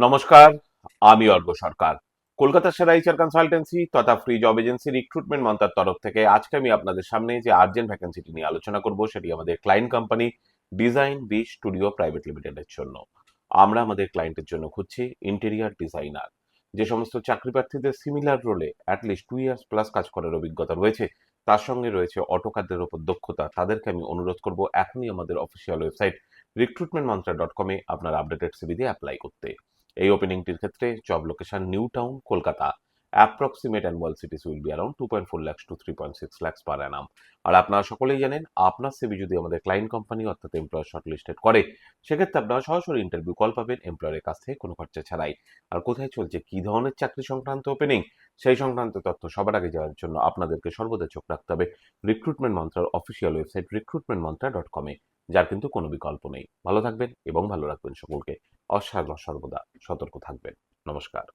নমস্কার, আমি অর্ঘ্য সরকার। কলকাতার সেরা এইচআর কনসালটেন্সি তথা ফ্রি জব এজেন্সি রিক্রুটমেন্ট মন্ত্রার তরফ থেকে আজকে আমি আপনাদের সামনে যে আর্জেন্ট ভ্যাকেন্সিটি নিয়ে আলোচনা করব সেটি আমাদের client company design B studio private লিমিটেডের জন্য। আমরা আমাদের ক্লায়েন্টের জন্য খুঁজছি ইন্টেরিয়ার ডিজাইনার। যে সমস্ত চাকরি প্রার্থীদের সিমিলার রোলে অ্যাটলিস্ট 2 ইয়ার্স প্লাস কাজ করার অভিজ্ঞতা রয়েছে, তার সঙ্গে রয়েছে অটোকাদের উপর দক্ষতা, তাদেরকে আমি অনুরোধ করব এখনই আমাদের অফিসিয়াল ওয়েবসাইট recruitmentmantra.com এ আপনার আপডেটেড সিভি দিয়ে অ্যাপ্লাই করতে। এই ওপেনিংটির ক্ষেত্রে job location new town Kolkata. Approximate annual cities will be around 2.4 lakhs to 3.6 lakhs পার অ্যানাম। আর আপনারা সকলেই জানেন, আপনার সিভি যদি আমাদের ক্লায়েন্ট কোম্পানি অর্থাৎ এমপ্লয়ার শর্টলিস্টেড করে, সেক্ষেত্রে আপনারা সরাসরি ইন্টারভিউ কল পাবেন এমপ্লয়ারের কাছ থেকে কোনো খরচা ছাড়াই। আর কোথায় চলছে, কী ধরনের চাকরি সংক্রান্ত ওপেনিং, সেই সংক্রান্ত তথ্য সবার আগে জানার জন্য আপনাদেরকে সর্বদা চোখ রাখতে হবে রিক্রুটমেন্ট মন্ত্রার অফিসিয়াল ওয়েবসাইট recruitmentmantra.com এ, যার কিন্তু কোনো বিকল্প নেই। ভালো থাকবেন এবং ভালো রাখবেন সকলকে। সর্বদা সতর্ক থাকবেন। নমস্কার।